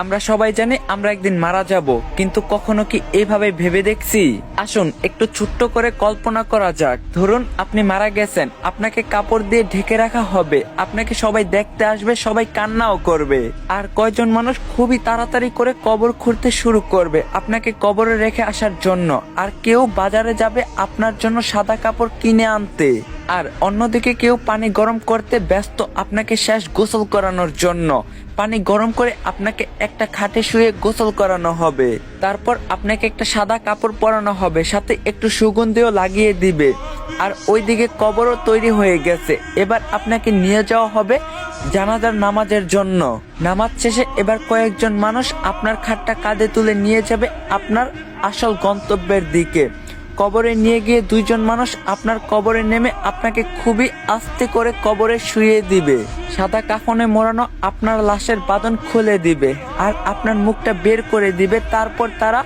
আমরা সবাই জানি আমরা একদিন মারা যাব, কিন্তু কখনো কি এইভাবে ভেবে দেখছি? আসুন একটু ছোট্ট করে কল্পনা করা যাক। ধরুন আপনি মারা গেছেন, আপনাকে কাপড় দিয়ে ঢেকে রাখা হবে, আপনাকে সবাই দেখতে আসবে, সবাই কান্নাও করবে। আর কয়জন মানুষ খুবই তাড়াতাড়ি করে কবর খুঁড়তে শুরু করবে আপনাকে কবরে রেখে আসার জন্য। আর কেউ বাজারে যাবে আপনার জন্য সাদা কাপড় কিনে আনতে। আর অন্যদিকে কেউ পানি গরম করতে ব্যস্ত আপনাকে শেষ গোসল করানোর জন্য। পানি গরম করে আপনাকে একটা খাটে শুয়ে গোসল করানো হবে। তারপর আপনাকে একটা সাদা কাপড় পরানো হবে, সাথে একটু সুগন্ধিও লাগিয়ে দিবে। আর ওইদিকে কবরও তৈরি হয়ে গেছে। এবার আপনাকে নিয়ে যাওয়া হবে জানাজার নামাজের জন্য। নামাজ শেষে এবার কয়েকজন মানুষ আপনার খাটটা কাঁধে তুলে নিয়ে যাবে আপনার আসল গন্তব্যের দিকে। কবরে নিয়ে গিয়ে দুইজন মানুষ আপনার কবরে নেমে আপনাকে খুবই আস্তে করে কবরে শুইয়ে দিবে। সাদা কাফনে মোড়ানো আপনার লাশের বাঁধন খুলে দিবে আর আপনার মুখটা বের করে দিবে। তারপর তারা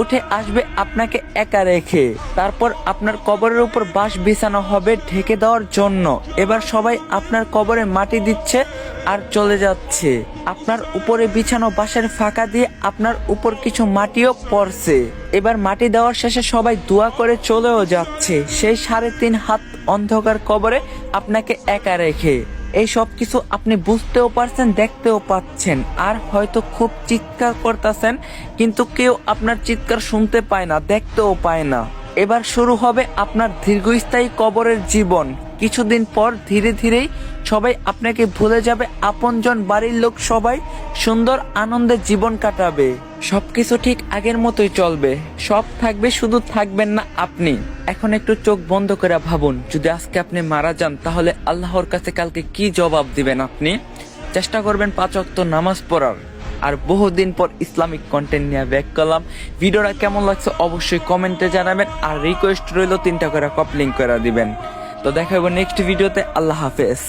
উঠে আসবে আপনাকে একা রেখে। তারপর আপনার কবরের উপর বাঁশ বিছানো হবে ঢেকে দেওয়ার জন্য। এবার সবাই আপনার কবরে মাটি দিচ্ছে আর চলে যাচ্ছে। আপনার উপরে বিছানো বাঁশের ফাঁকা দিয়ে আপনার উপর কিছু মাটিও পড়ছে। এবার মাটি দেওয়ার শেষে সবাই দোয়া করে চলেও যাচ্ছে সেই 3.5 হাত অন্ধকার কবরে আপনাকে একা রেখে। এই সব কিছু আপনি বুঝতেও পারছেন, দেখতেও পাচ্ছেন, আর হয়তো খুব চিৎকার করতেছেন, কিন্তু কেউ আপনার চিৎকার শুনতে পায় না, দেখতেও পায় না। এবার শুরু হবে আপনার দীর্ঘস্থায়ী কবরের জীবন। কিছুদিন পর ধীরে ধীরেই সবাই আপনাকে ভুলে যাবে, আপনজন বাড়ির লোক সবাই সুন্দর আনন্দে জীবন কাটাবে। সবকিছু ঠিক আগের মতোই চলবে, সব থাকবে, শুধু থাকবেন না আপনি। এখন একটু চোখ বন্ধ করে ভাবুন, যদি আজকে আপনি মারা যান তাহলে আল্লাহর কাছে কালকে কি জবাব দিবেন আপনি? চেষ্টা করবেন 5 ওয়াক্ত নামাজ পড়ার। আর বহুদিন পর ইসলামিক কন্টেন্ট নিয়ে ব্যাক করলাম। ভিডিওটা কেমন লাগছে অবশ্যই কমেন্টে জানাবেন, আর রিকোয়েস্ট রইল 3টা করে কপলিং করে দিবেন। তো দেখা হবে নেক্সট ভিডিওতে। আল্লাহ হাফেজ।